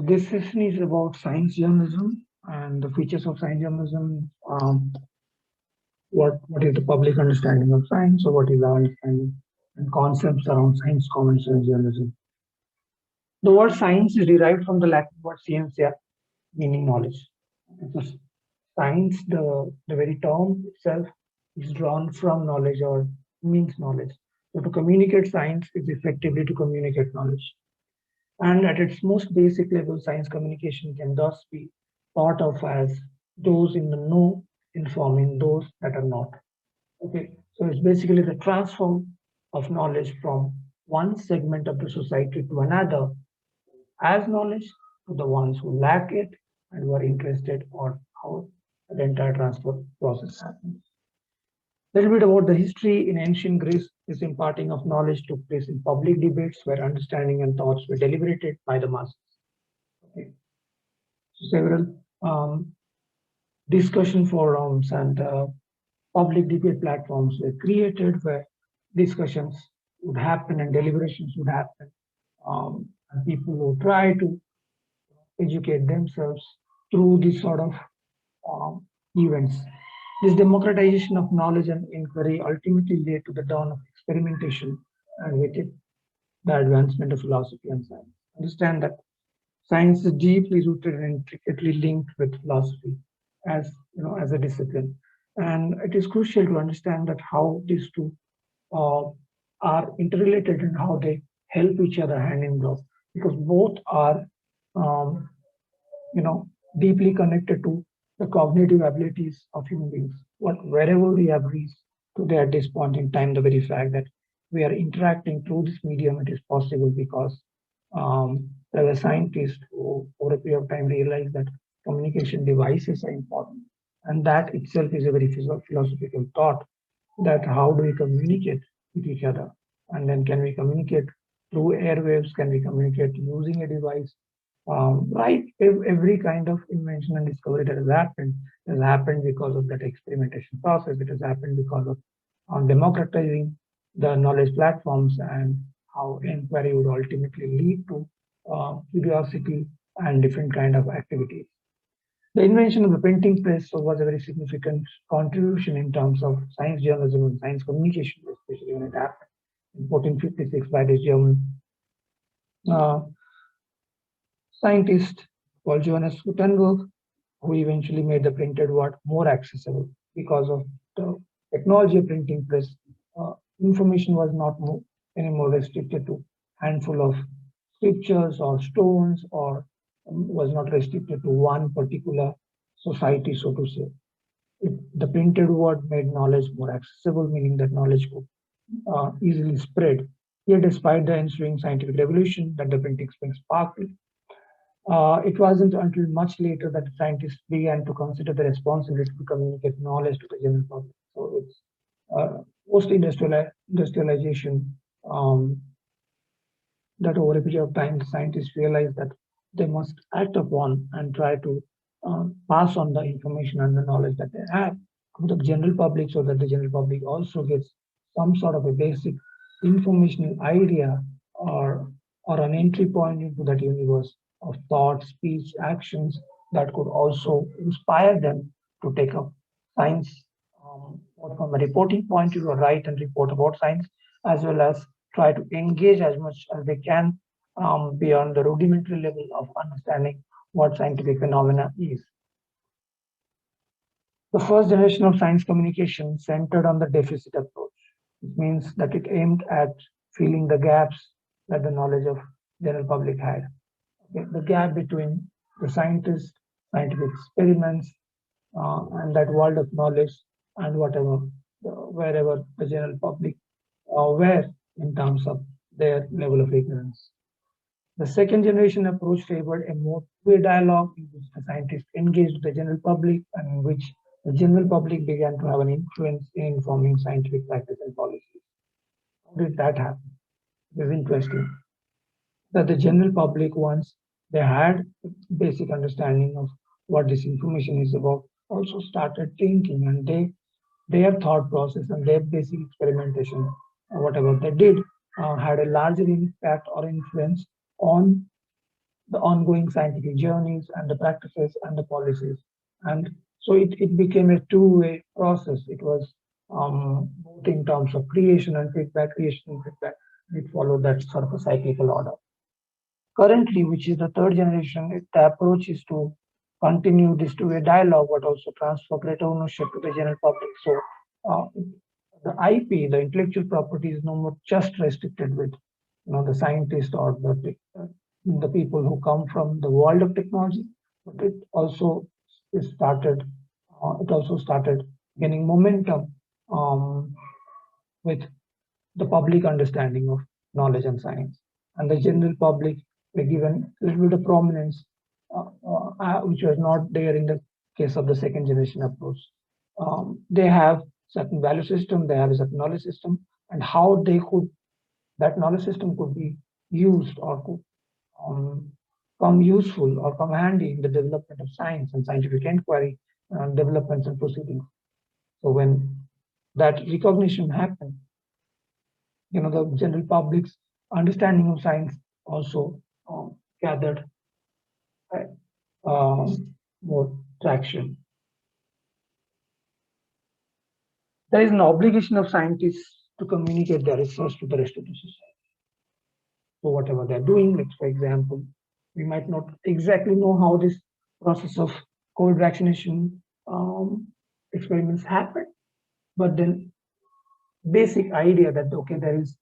This session is about science journalism and the features of science journalism. What is the public understanding of science, or what is our understanding and concepts around science, common sense journalism. The word science is derived from the Latin word scientia, meaning knowledge. So science, the very term itself, is drawn from knowledge or means knowledge. So to communicate science is effectively to communicate knowledge. And at its most basic level, science communication can thus be thought of as those in the know informing those that are not. Okay, so it's basically the transfer of knowledge from one segment of the society to another as knowledge to the ones who lack it and who are interested or how the entire transfer process happens. A little bit about the history. In ancient Greece, this imparting of knowledge took place in public debates where understanding and thoughts were deliberated by the masses. Okay. So several discussion forums and public debate platforms were created where discussions would happen and deliberations would happen. And people would try to educate themselves through these sort of um, events. This democratization of knowledge and inquiry ultimately led to the dawn of experimentation and with it, the advancement of philosophy and science. Understand that science is deeply rooted and intricately linked with philosophy as as a discipline, and it is crucial to understand that how these two uh, are interrelated and how they help each other hand in glove, because both are um, you know deeply connected to the cognitive abilities of human beings. Wherever we have reached today at this point in time, the very fact that we are interacting through this medium, it is possible because there were scientists who over a period of time realized that communication devices are important, and that itself is a very philosophical thought, that how do we communicate with each other, and then can we communicate through airwaves, can we communicate using a device. Right, every kind of invention and discovery that has happened because of that experimentation process. It has happened because of democratizing the knowledge platforms and how inquiry would ultimately lead to curiosity and different kind of activities. The invention of the printing press was a very significant contribution in terms of science journalism and science communication, especially when it happened in 1456 by this German uh, scientist called Johannes Gutenberg, who eventually made the printed word more accessible because of the technology of printing press. Information was not anymore restricted to handful of scriptures or stones, or was not restricted to one particular society, so to say. The printed word made knowledge more accessible, meaning that knowledge could easily spread. Yet, despite the ensuing scientific revolution that the printing press sparked, it wasn't until much later that scientists began to consider the responsibility to communicate knowledge to the general public. So it's post-industrialization that over a period of time, the scientists realized that they must act upon and try to pass on the information and the knowledge that they have to the general public, so that the general public also gets some sort of a basic informational idea, or an entry point into that universe of thought, speech, actions that could also inspire them to take up science, both from a reporting point of view, write and report about science, as well as try to engage as much as they can beyond the rudimentary level of understanding what scientific phenomena is. The first generation of science communication centered on the deficit approach. It means that it aimed at filling the gaps that the knowledge of general public had. Okay, the gap between the scientists, scientific experiments, and that world of knowledge, and wherever the general public were in terms of their level of ignorance. The second generation approach favored a more two-way dialogue in which the scientists engaged the general public, and in which the general public began to have an influence in informing scientific practice and policies. How did that happen? It is interesting that the general public, once they had basic understanding of what this information is about, also started thinking, and their thought process and their basic experimentation, whatever they did, had a larger impact or influence on the ongoing scientific journeys and the practices and the policies. And so it became a two-way process. It was both in terms of creation and feedback. It followed that sort of a cyclical order. Currently, which is the third generation, the approach is to continue this two-way dialogue, but also transfer greater ownership to the general public. So the IP, the intellectual property, is no more just restricted with the scientists or the people who come from the world of technology, but it also started gaining momentum um, with the public understanding of knowledge and science. And the general public were given a little bit of prominence, which was not there in the case of the second generation approach. They have certain value system, they have a certain knowledge system, and how that knowledge system could be used or could come useful or come handy in the development of science and scientific inquiry, developments and proceedings. So when that recognition happened, the general public's understanding of science also gathered uh, more traction. There is an obligation of scientists to communicate their research to the rest of the society. So whatever they're doing, like for example, we might not exactly know how this process of COVID vaccination experiments happened, but then basic idea that okay, there is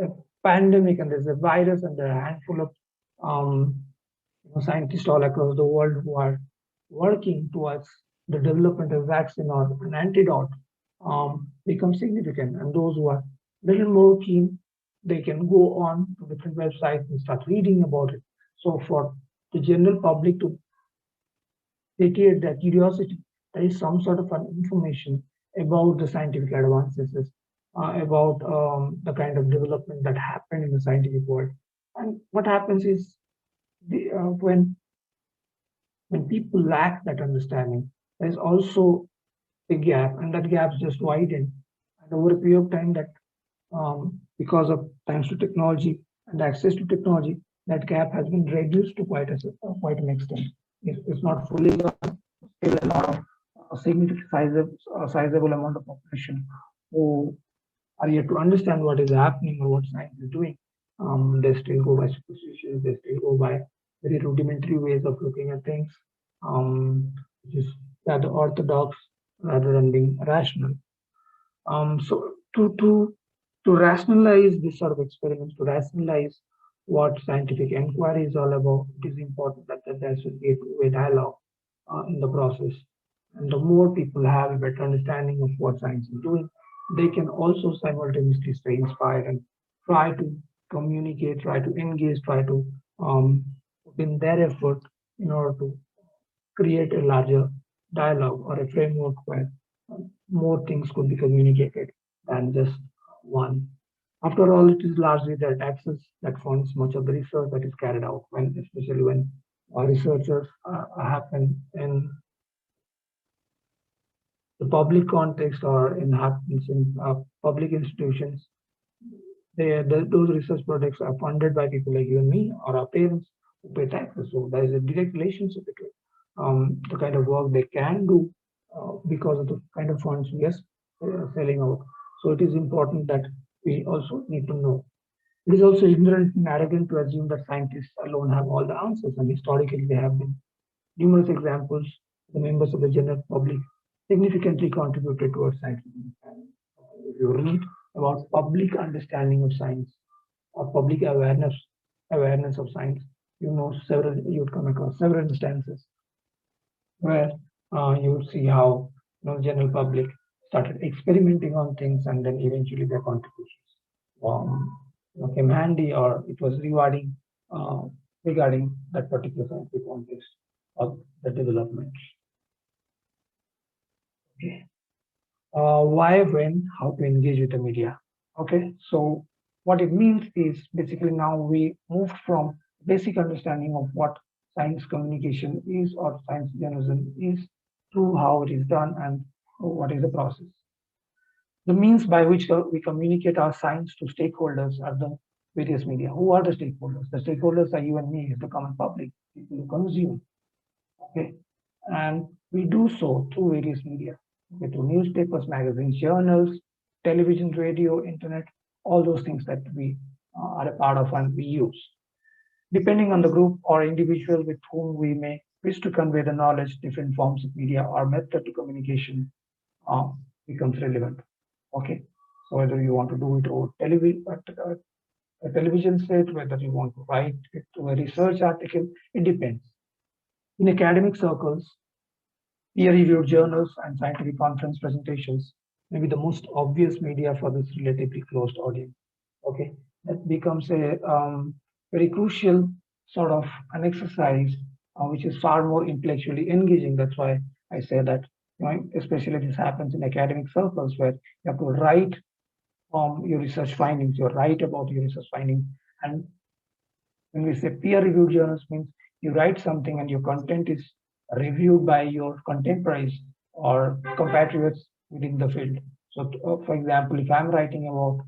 a pandemic and there's a virus and there are a handful of scientists all across the world who are working towards the development of vaccine or an antidote become significant. And those who are a little more keen, they can go on to different websites and start reading about it. So for the general public to satiate their curiosity, there is some sort of an information about the scientific advances, about the kind of development that happened in the scientific world. And what happens is when people lack that understanding, there is also a gap, and that gap just widened. And over a period of time, that because of thanks to technology and access to technology, that gap has been reduced to quite an extent. It's not fully gone. Still a lot of significant sizable amount of population who are yet to understand what is happening or what science is doing. They still go by superstitions. They still go by very rudimentary ways of looking at things, which is rather orthodox rather than being rational. So to rationalize this sort of experiments, to rationalize what scientific inquiry is all about, it is important that there should be a two-way dialogue in the process. And the more people have a better understanding of what science is doing, they can also simultaneously stay inspired and try to communicate, try to engage, try to put in their effort in order to create a larger dialogue or a framework where more things could be communicated than just one. After all, it is largely that access that funds much of the research that is carried out, especially when researchers happen in the public context or happens in public institutions. Those research projects are funded by people like you and me or our parents who pay taxes. So there is a direct relationship between the kind of work they can do because of the kind of funds we are selling out. So it is important that we also need to know. It is also ignorant and arrogant to assume that scientists alone have all the answers, and historically there have been numerous examples. The members of the general public significantly contributed towards scientific understanding. If you read about public understanding of science or public awareness of science, you'd come across several instances where you would see how general public started experimenting on things, and then eventually their contributions came handy, or it was rewarding regarding that particular scientific context of the development. Okay. Why, when, how to engage with the media. Okay, so what it means is basically now we moved from basic understanding of what science communication is or science journalism is to how it is done and what is the process. The means by which we communicate our science to stakeholders are the various media. Who are the stakeholders? The stakeholders are you and me, the common public, people who consume. Okay, and we do so through various media, okay, through newspapers, magazines, journals, television, radio, internet, all those things that we are a part of and we use. Depending on the group or individual with whom we may wish to convey the knowledge, different forms of media or method to communication uh, becomes relevant. Okay, so whether you want to do it over a television set, whether you want to write it to a research article, it depends. In academic circles, peer-reviewed journals and scientific conference presentations may be the most obvious media for this relatively closed audience. Okay, that becomes a very crucial sort of an exercise which is far more intellectually engaging. That's why I say that, especially this happens in academic circles where you have to write your research findings, you write about your research findings, and when we say peer-reviewed journals means you write something and your content is reviewed by your contemporaries or compatriots within the field. So, for example, if I'm writing about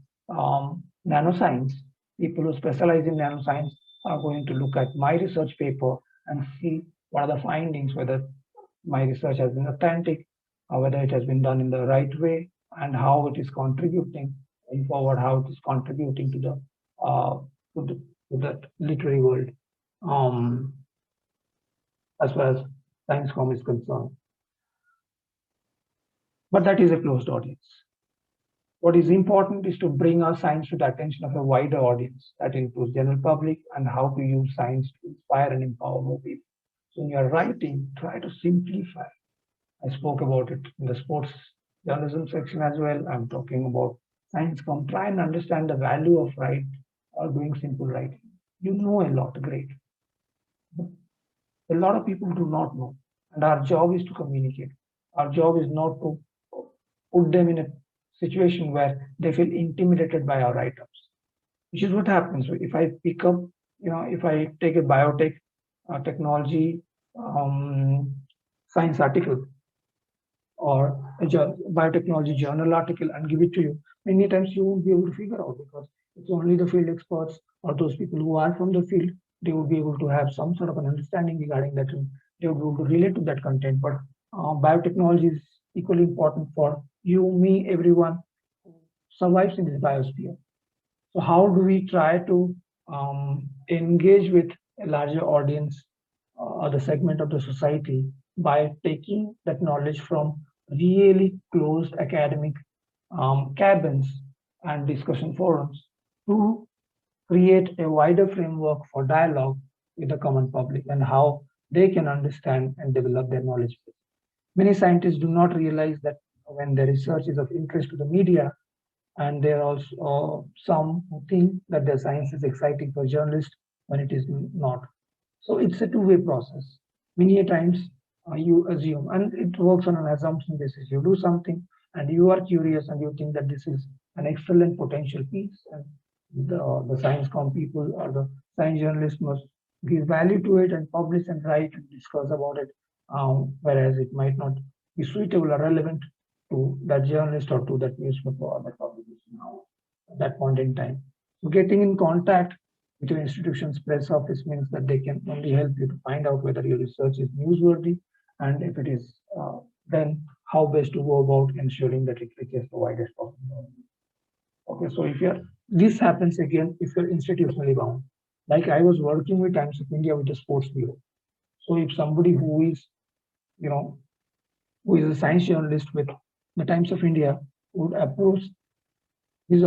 nanoscience, people who specialize in nanoscience are going to look at my research paper and see what are the findings, whether my research has been authentic, or whether it has been done in the right way, and how it is contributing going forward, how it is contributing to the uh, to the, to the literary world, um, as far as science.com is concerned. But that is a closed audience. What is important is to bring our science to the attention of a wider audience that includes general public and how to use science to inspire and empower more people. So when you're writing, try to simplify. I spoke about it in the sports journalism section as well. I'm talking about science.com. Try and understand the value of write or doing simple writing. You know a lot, great. But a lot of people do not know, and our job is to communicate. Our job is not to put them in a situation where they feel intimidated by our write-ups, which is what happens. If I pick up, if I take a biotech technology science article or a biotechnology journal article and give it to you, many times you won't be able to figure out because it's only the field experts or those people who are from the field, they will be able to have some sort of an understanding regarding that and they will be able to relate to that content. But biotechnology is equally important for you, me, everyone who survives in this biosphere. So how do we try to engage with a larger audience or the segment of the society by taking that knowledge from really closed academic cabins and discussion forums to create a wider framework for dialogue with the common public and how they can understand and develop their knowledge base. Many scientists do not realize that when their research is of interest to the media, and there are also some who think that the science is exciting for journalists when it is not. So it's a two-way process. Many a times you assume, and it works on an assumption basis. You do something and you are curious and you think that this is an excellent potential piece, and the science.com people or the science journalists must give value to it and publish and write and discuss about it, whereas it might not be suitable or relevant to that journalist or to that newspaper or that publication now at that point in time. So getting in contact with your institution's press office means that they can only help you to find out whether your research is newsworthy, and if it is, then how best to go about ensuring that it reaches the widest possible audience. Okay, so if you're this happens again if you're institutionally bound. Like I was working with Times of India with the sports bureau. So if somebody you know, who is a science journalist with the Times of India would approach his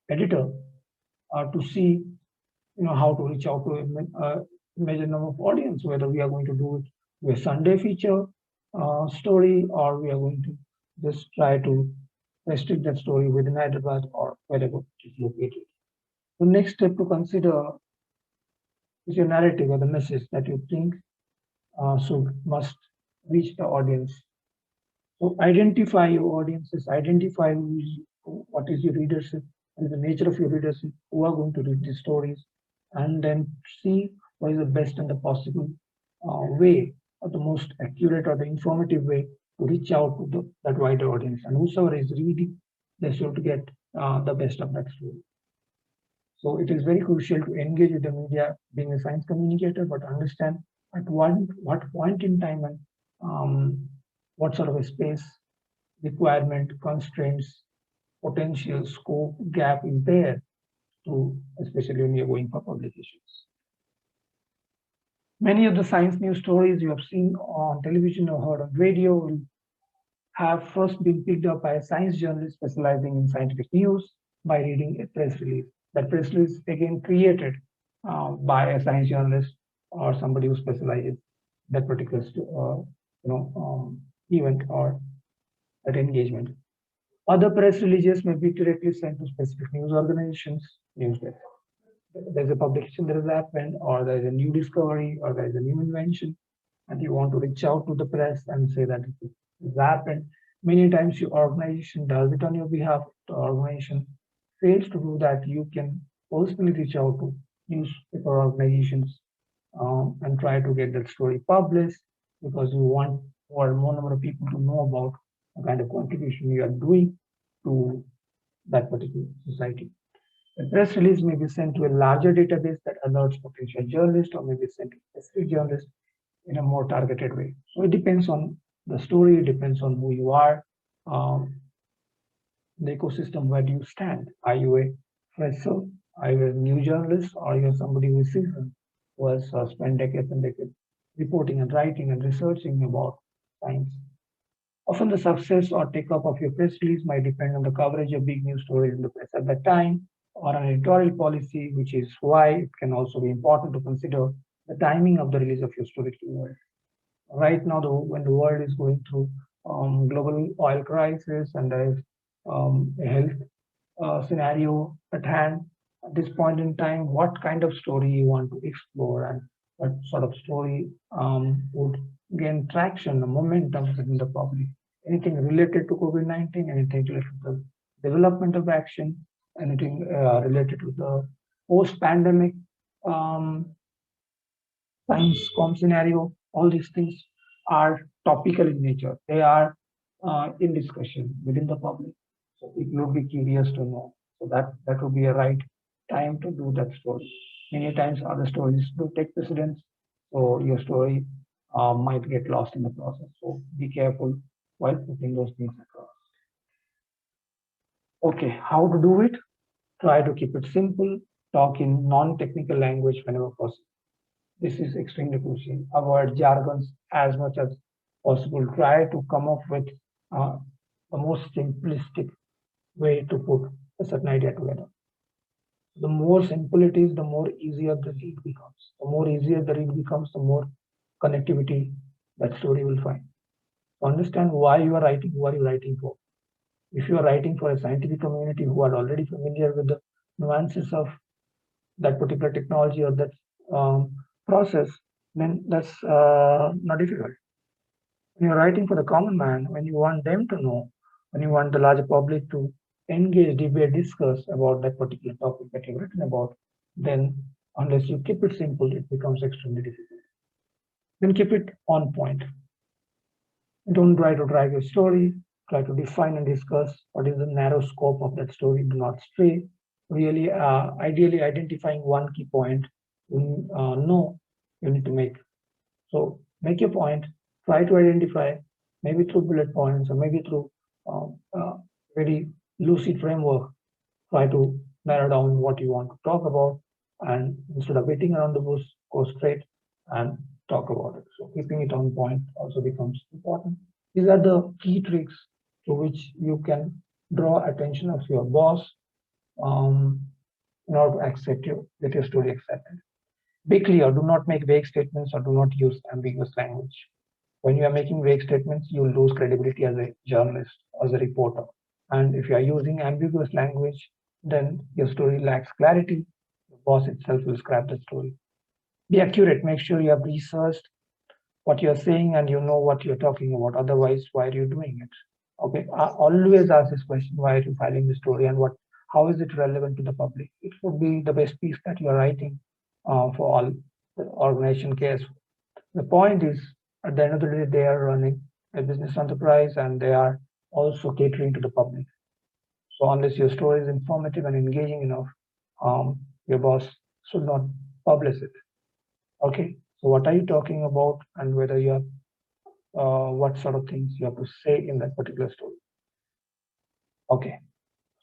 editor to see how to reach out to a major number of audience, whether we are going to do it with a Sunday feature story or we are going to just try to restrict that story within Hyderabad or wherever it is located. The next step to consider is your narrative or the message that you think must reach the audience. So identify your audiences, identify what is your readership and the nature of your readership, who are going to read these stories, and then see what is the best and the possible way or the most accurate or the informative way to reach out to that wider audience. And whosoever is reading, they should get the best of that story. So it is very crucial to engage with the media, being a science communicator, but understand at what point in time and what sort of a space, requirement, constraints, potential scope gap is there to, especially when you're going for publications. Many of the science news stories you have seen on television or heard on radio will have first been picked up by a science journalist specializing in scientific news by reading a press release. That press release again created by a science journalist or somebody who specializes that particular event or that engagement. Other press releases may be directly sent to specific news organizations, newsletters. There's a publication that has happened, or there's a new discovery, or there's a new invention, and you want to reach out to the press and say that it has happened. Many times your organization does it on your behalf. The organization fails to do that. You can personally reach out to newspaper organizations and try to get that story published because you want more and more number of people to know about the kind of contribution you are doing to that particular society. The press release may be sent to a larger database that alerts potential journalists or may be sent to specific journalists in a more targeted way. So it depends on the story, it depends on who you are, the ecosystem where do you stand. Are you a fresher? Are you a new journalist? Or are you somebody who is seasoned, who has spent decades and decades reporting and writing and researching about science? Often the success or take-up of your press release might depend on the coverage of big news stories in the press at that time or an editorial policy, which is why it can also be important to consider the timing of the release of your story to the world. Right now, when the world is going through global oil crisis and there is a health scenario at hand, at this point in time, what kind of story you want to explore and what sort of story would gain traction, momentum within the public. Anything related to COVID-19, anything related to the development of action, anything related to the post-pandemic um, science com scenario, all these things are topical in nature. They are in discussion within the public. So people would be curious to know. So that would be a right time to do that story. Many times other stories do take precedence. So your story might get lost in the process. So be careful while putting those things across. Okay, how to do it? Try to keep it simple. Talk in non-technical language whenever possible. This is extremely crucial. Avoid jargons as much as possible. Try to come up with the most simplistic way to put a certain idea together. The more simple it is, the more easier the read becomes. The more easier the read becomes, the more connectivity that story will find. So understand why you are writing, who are you writing for. If you are writing for a scientific community who are already familiar with the nuances of that particular technology or that process, then that's not difficult. When you're writing for the common man, when you want them to know, when you want the larger public to engage, debate, discuss about that particular topic that you've written about, then unless you keep it simple, it becomes extremely difficult. Then keep it on point. Don't try to drive your story. Try to define and discuss what is the narrow scope of that story. Do not stray. Really, ideally identifying one key point you know you need to make. So make your point. Try to identify, maybe through bullet points or maybe through very lucid framework. Try to narrow down what you want to talk about, and instead of beating around the bush, go straight and talk about it. So keeping it on point also becomes important. These are the key tricks to which you can draw attention of your boss in order to get your story accepted. Be clear, do not make vague statements or do not use ambiguous language. When you are making vague statements, you will lose credibility as a journalist, as a reporter. And if you are using ambiguous language, then your story lacks clarity. The boss itself will scrap the story. Be accurate, make sure you have researched what you're saying and you know what you're talking about. Otherwise, why are you doing it? Okay, I always ask this question: why are you filing the story, and how is it relevant to the public? It would be the best piece that you're writing for all the organization cares. The point is, at the end of the day, they are running a business enterprise and they are also catering to the public. So unless your story is informative and engaging enough, your boss should not publish it. Okay, so what are you talking about, and whether you have what sort of things you have to say in that particular story. Okay,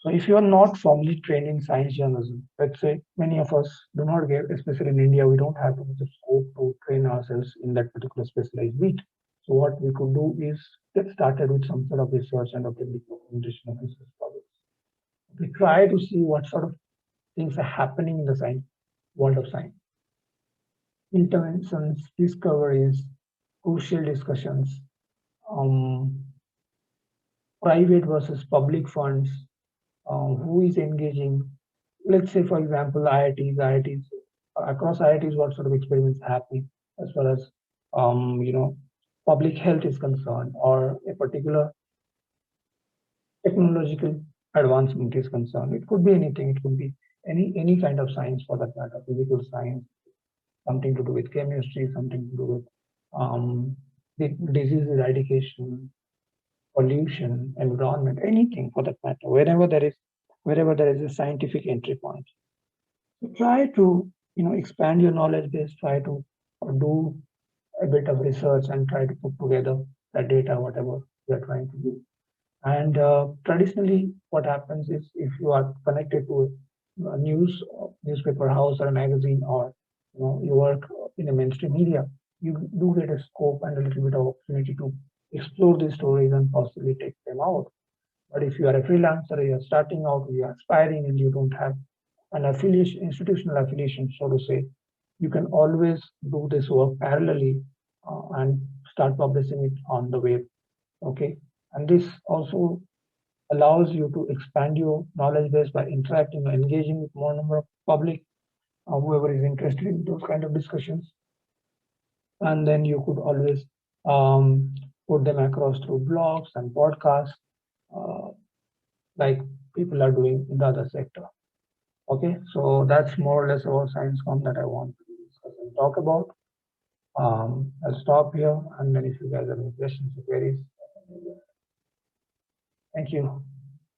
so if you are not formally trained in science journalism, let's say many of us do not get, especially in India, we don't have too much of scope to train ourselves in that particular specialized beat. So what we could do is get started with some sort of research and objective documentation of research projects. We try to see what sort of things are happening in the science world of science. Interventions, discoveries, crucial discussions, um, private versus public funds, who is engaging. Let's say, for example, IITs across IITs, what sort of experiments are happening as far as public health is concerned, or a particular technological advancement is concerned. It could be anything. It could be any kind of science for that matter, physical science, something to do with chemistry, something to do with disease eradication, pollution, environment, anything for that matter. Wherever there is a scientific entry point, so try to expand your knowledge base. Try to do a bit of research and try to put together the data, whatever you are trying to do. And traditionally, what happens is if you are connected to a newspaper house or a magazine, or you work in a mainstream media, you do get a scope and a little bit of opportunity to explore these stories and possibly take them out. But if you are a freelancer, you are starting out, you are aspiring, and you don't have an affiliation, institutional affiliation, so to say, you can always do this work parallelly and start publishing it on the web. Okay, and this also allows you to expand your knowledge base by interacting or engaging with more number of public, whoever is interested in those kind of discussions. And then you could always um, put them across through blogs and podcasts, uh, like people are doing in the other sector. Okay, so that's more or less about ScienceCom that I want to discuss and talk about. I'll stop here, and then if you guys have any questions or queries, thank you.